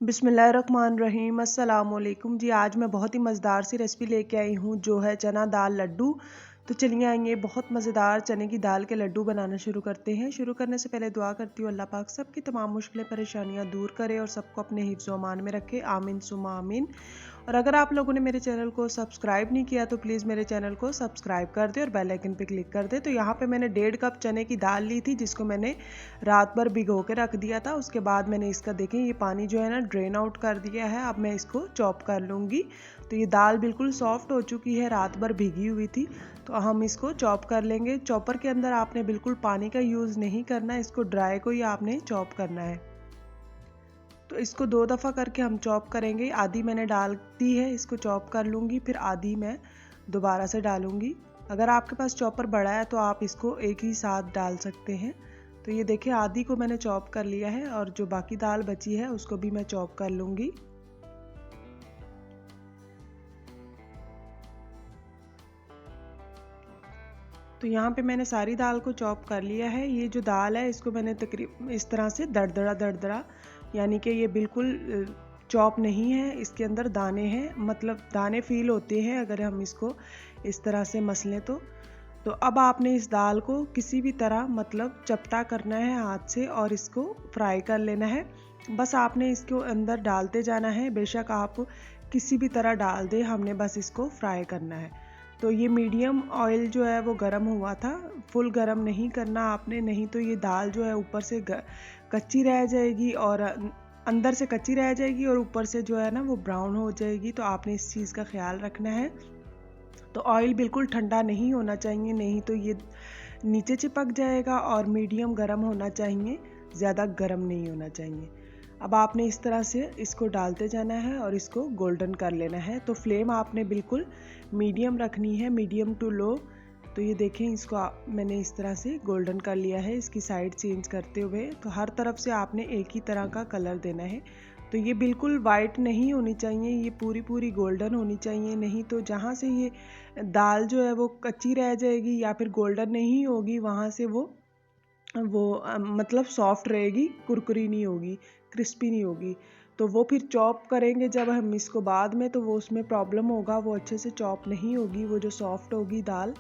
बिस्मिल्लाहिर्रहमानिर्रहीम अस्सलाम वालेकुम जी। आज मैं बहुत ही मज़ेदार सी रेसिपी लेके आई हूँ जो है चना दाल लड्डू। तो चलिए आएंगे बहुत मज़ेदार चने की दाल के लड्डू बनाना शुरू करते हैं। शुरू करने से पहले दुआ करती हूँ अल्लाह पाक सबकी तमाम मुश्किलें परेशानियाँ दूर करे और सबको अपने हिफ्ज़ व अमान में रखे, आमीन सुम्मा आमीन। और अगर आप लोगों ने मेरे चैनल को सब्सक्राइब नहीं किया तो प्लीज़ मेरे चैनल को सब्सक्राइब कर दे और बेल आइकन पे क्लिक कर दे। तो यहाँ पे मैंने 1.5 कप चने की दाल ली थी जिसको मैंने रात भर भिगो के रख दिया था। उसके बाद मैंने इसका देखें ये पानी जो है ना ड्रेन आउट कर दिया है। अब मैं इसको चॉप कर लूँगी। तो ये दाल बिल्कुल सॉफ्ट हो चुकी है, रात भर भिगी हुई थी। तो हम इसको चॉप कर लेंगे। चॉपर के अंदर आपने बिल्कुल पानी का यूज़ नहीं करना, इसको ड्राई को ही आपने चॉप करना है। तो इसको 2 दफ़ा करके हम चॉप करेंगे। आधी मैंने डाल दी है, इसको चॉप कर लूँगी, फिर आधी मैं दोबारा से डालूँगी। अगर आपके पास चॉपर बड़ा है तो आप इसको एक ही साथ डाल सकते हैं। तो ये देखिए आधी को मैंने चॉप कर लिया है और जो बाकी दाल बची है उसको भी मैं चॉप कर लूँगी। तो यहाँ पे मैंने सारी दाल को चॉप कर लिया है। ये जो दाल है इसको मैंने तकरीबन इस तरह से दरदरा यानी कि ये बिल्कुल चॉप नहीं है, इसके अंदर दाने हैं, मतलब दाने फील होते हैं अगर हम इसको इस तरह से मसलें तो अब आपने इस दाल को किसी भी तरह मतलब चपटा करना है हाथ से और इसको फ्राई कर लेना है। बस आपने इसको अंदर डालते जाना है, बेशक आप किसी भी तरह डाल दें, हमने बस इसको फ्राई करना है। तो ये मीडियम ऑयल जो है वो गर्म हुआ था, फुल गर्म नहीं करना आपने, नहीं तो ये दाल जो है ऊपर से कच्ची रह जाएगी और अंदर से कच्ची रह जाएगी और ऊपर से जो है ना वो ब्राउन हो जाएगी। तो आपने इस चीज़ का ख्याल रखना है। तो ऑयल बिल्कुल ठंडा नहीं होना चाहिए, नहीं तो ये नीचे चिपक जाएगा, और मीडियम गर्म होना चाहिए, ज़्यादा गर्म नहीं होना चाहिए। अब आपने इस तरह से इसको डालते जाना है और इसको गोल्डन कर लेना है। तो फ्लेम आपने बिल्कुल मीडियम रखनी है, मीडियम टू लो। तो ये देखें इसको मैंने इस तरह से गोल्डन कर लिया है, इसकी साइड चेंज करते हुए। तो हर तरफ से आपने एक ही तरह का कलर देना है। तो ये बिल्कुल वाइट नहीं होनी चाहिए, ये पूरी पूरी गोल्डन होनी चाहिए, नहीं तो जहाँ से ये दाल जो है वो कच्ची रह जाएगी या फिर गोल्डन नहीं होगी, वहाँ से वो मतलब सॉफ्ट रहेगी, कुरकुरी नहीं होगी, क्रिस्पी नहीं होगी। तो वो फिर चॉप करेंगे जब हम इसको बाद में, तो वो उसमें प्रॉब्लम होगा, वो अच्छे से चॉप नहीं होगी, वो जो सॉफ्ट होगी दाल।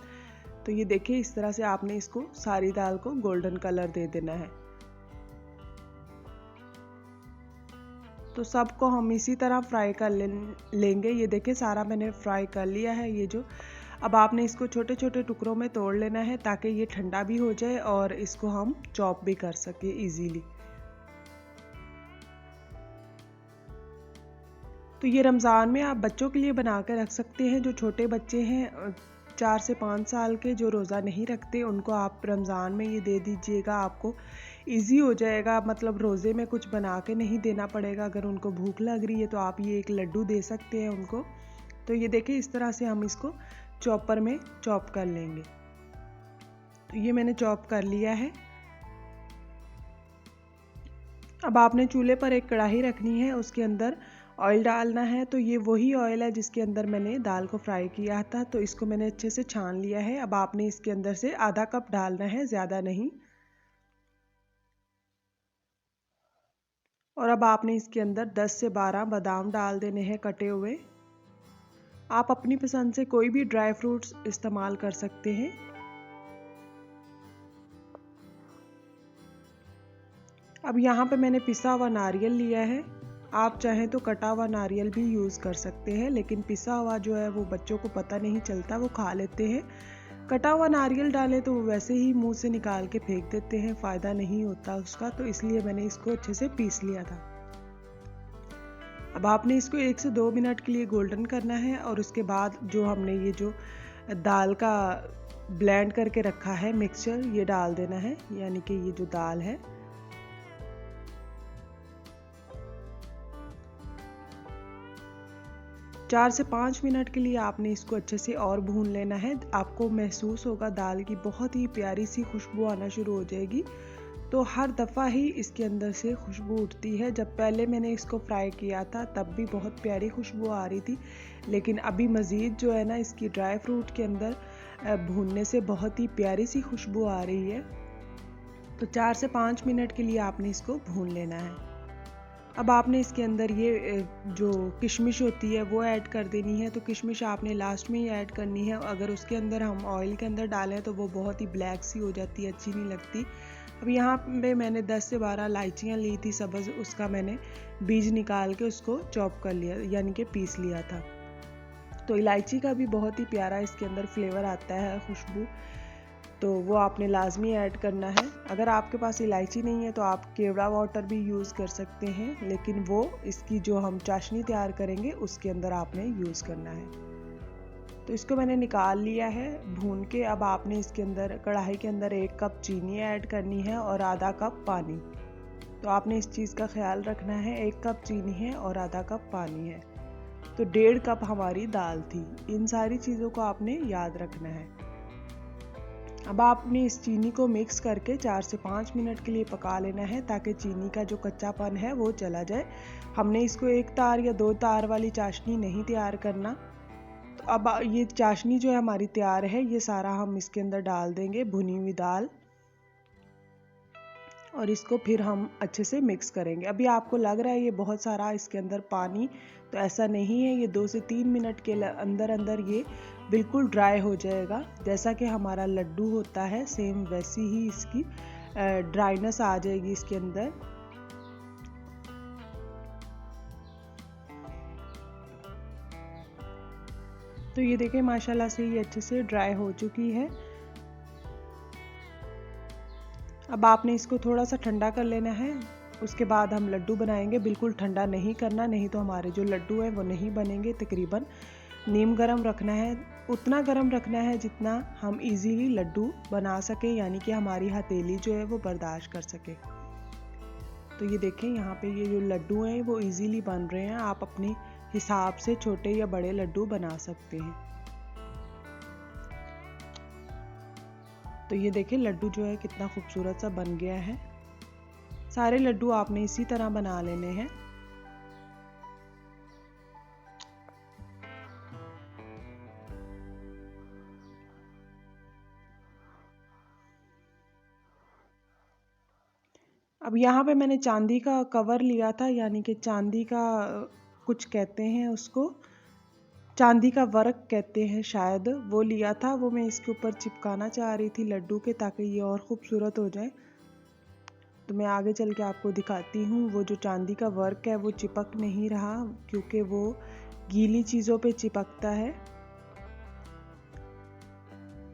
तो ये देखिए इस तरह से आपने इसको सारी दाल को गोल्डन कलर दे देना है। तो सबको हम इसी तरह फ्राई कर लेंगे। ये देखिए सारा मैंने फ्राई कर लिया है ये जो। अब आपने इसको छोटे छोटे टुकड़ों में तोड़ लेना है ताकि ये ठंडा भी हो जाए और इसको हम चॉप भी कर सके इजीली। तो ये रमज़ान में आप बच्चों के लिए बना कर रख सकते हैं। जो छोटे बच्चे हैं 4 से 5 साल के, जो रोज़ा नहीं रखते, उनको आप रमज़ान में ये दे दीजिएगा, आपको इजी हो जाएगा। मतलब रोज़े में कुछ बना के नहीं देना पड़ेगा। अगर उनको भूख लग रही है तो आप ये एक लड्डू दे सकते हैं उनको। तो ये देखिए इस तरह से हम इसको चॉपर में चॉप कर लेंगे। तो ये मैंने चॉप कर लिया है। अब आपने चूल्हे पर एक कढ़ाई रखनी है, उसके अंदर ऑयल डालना है। तो ये वही ऑयल है जिसके अंदर मैंने दाल को फ्राई किया था। तो इसको मैंने अच्छे से छान लिया है। अब आपने इसके अंदर से आधा कप डालना है, ज़्यादा नहीं। और अब आपने इसके अंदर 10 से 12 बादाम डाल देने हैं कटे हुए। आप अपनी पसंद से कोई भी ड्राई फ्रूट्स इस्तेमाल कर सकते हैं। अब यहाँ पे मैंने पिसा हुआ नारियल लिया है। आप चाहें तो कटा हुआ नारियल भी यूज़ कर सकते हैं, लेकिन पिसा हुआ जो है वो बच्चों को पता नहीं चलता, वो खा लेते हैं। कटा हुआ नारियल डालें तो वो वैसे ही मुंह से निकाल के फेंक देते हैं, फ़ायदा नहीं होता उसका। तो इसलिए मैंने इसको अच्छे से पीस लिया था। अब आपने इसको 1 से 2 मिनट के लिए गोल्डन करना है और उसके बाद जो हमने ये जो दाल का ब्लेंड करके रखा है मिक्सचर, ये डाल देना है, यानी कि ये जो दाल है। चार से 5 मिनट के लिए आपने इसको अच्छे से और भून लेना है। आपको महसूस होगा दाल की बहुत ही प्यारी सी खुशबू आना शुरू हो जाएगी। तो हर दफ़ा ही इसके अंदर से खुशबू उठती है। जब पहले मैंने इसको फ्राई किया था तब भी बहुत प्यारी खुशबू आ रही थी, लेकिन अभी मज़ीद जो है ना इसकी ड्राई फ्रूट के अंदर भूनने से बहुत ही प्यारी सी खुशबू आ रही है। तो 4 से 5 मिनट के लिए आपने इसको भून लेना है। अब आपने इसके अंदर ये जो किशमिश होती है वो ऐड कर देनी है। तो किशमिश आपने लास्ट में ही ऐड करनी है। अगर उसके अंदर हम ऑयल के अंदर डालें तो वो बहुत ही ब्लैक सी हो जाती है, अच्छी नहीं लगती। अब यहाँ पे मैंने 10 से 12 इलायचियाँ ली थी सब्ज़, उसका मैंने बीज निकाल के उसको चॉप कर लिया, यानी कि पीस लिया था। तो इलायची का भी बहुत ही प्यारा इसके अंदर फ्लेवर आता है, खुशबू, तो वो आपने लाजमी ऐड करना है। अगर आपके पास इलायची नहीं है तो आप केवड़ा वाटर भी यूज़ कर सकते हैं, लेकिन वो इसकी जो हम चाशनी तैयार करेंगे उसके अंदर आपने यूज़ करना है। तो इसको मैंने निकाल लिया है भून के। अब आपने इसके अंदर कढ़ाई के अंदर 1 कप चीनी ऐड करनी है और आधा कप पानी। तो आपने इस चीज़ का ख्याल रखना है, 1 कप चीनी है और आधा कप पानी है, तो 1.5 कप हमारी दाल थी। इन सारी चीज़ों को आपने याद रखना है। अब आपने इस चीनी को मिक्स करके 4 से 5 मिनट के लिए पका लेना है, ताकि चीनी का जो कच्चापन है वो चला जाए। हमने इसको 1 तार या 2 तार वाली चाशनी नहीं तैयार करना। तो अब ये चाशनी जो है हमारी तैयार है, ये सारा हम इसके अंदर डाल देंगे, भुनी हुई दाल, और इसको फिर हम अच्छे से मिक्स करेंगे। अभी आपको लग रहा है ये बहुत सारा इसके अंदर पानी, तो ऐसा नहीं है। ये 2 से 3 मिनट के अंदर अंदर ये बिल्कुल ड्राई हो जाएगा। जैसा कि हमारा लड्डू होता है सेम वैसी ही इसकी ड्राइनेस आ जाएगी इसके अंदर। तो ये देखें माशाल्लाह से ये अच्छे से ड्राई हो चुकी है। अब आपने इसको थोड़ा सा ठंडा कर लेना है, उसके बाद हम लड्डू बनाएंगे। बिल्कुल ठंडा नहीं करना, नहीं तो हमारे जो लड्डू हैं वो नहीं बनेंगे। तकरीबन नीम गरम रखना है, उतना गरम रखना है जितना हम इजीली लड्डू बना सकें, यानी कि हमारी हथेली जो है वो बर्दाश्त कर सके। तो ये देखें यहाँ पे ये जो लड्डू हैं वो इजीली बन रहे हैं। आप अपने हिसाब से छोटे या बड़े लड्डू बना सकते हैं। तो ये देखें लड्डू जो है कितना खूबसूरत सा बन गया है। सारे लड्डू आपने इसी तरह बना लेने हैं। अब यहाँ पे मैंने चांदी का कवर लिया था, यानी कि चांदी का कुछ कहते हैं उसको, चांदी का वर्क कहते हैं शायद, वो लिया था। वो मैं इसके ऊपर चिपकाना चाह रही थी लड्डू के, ताकि ये और ख़ूबसूरत हो जाए। तो मैं आगे चल के आपको दिखाती हूँ। वो जो चांदी का वर्क है वो चिपक नहीं रहा, क्योंकि वो गीली चीज़ों पे चिपकता है।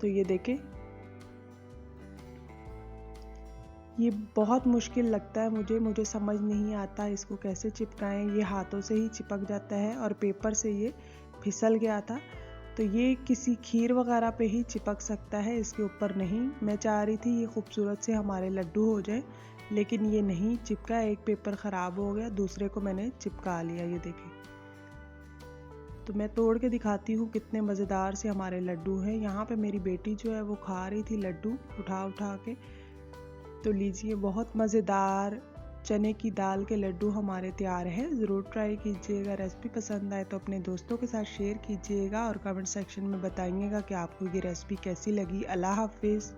तो ये देखें, ये बहुत मुश्किल लगता है मुझे समझ नहीं आता इसको कैसे चिपकाएं। ये हाथों से ही चिपक जाता है और पेपर से ये फिसल गया था। तो ये किसी खीर वगैरह पे ही चिपक सकता है, इसके ऊपर नहीं। मैं चाह रही थी ये खूबसूरत से हमारे लड्डू हो जाए, लेकिन ये नहीं चिपका। एक पेपर ख़राब हो गया, दूसरे को मैंने चिपका लिया। ये देखें, तो मैं तोड़ के दिखाती हूँ कितने मज़ेदार से हमारे लड्डू हैं। यहाँ पे मेरी बेटी जो है वो खा रही थी लड्डू उठा उठा के। तो लीजिए, बहुत मज़ेदार चने की दाल के लड्डू हमारे तैयार हैं। ज़रूर ट्राई कीजिएगा। रेसिपी पसंद आए तो अपने दोस्तों के साथ शेयर कीजिएगा और कमेंट सेक्शन में बताइएगा कि आपको ये रेसिपी कैसी लगी। अल्लाह हाफिज़।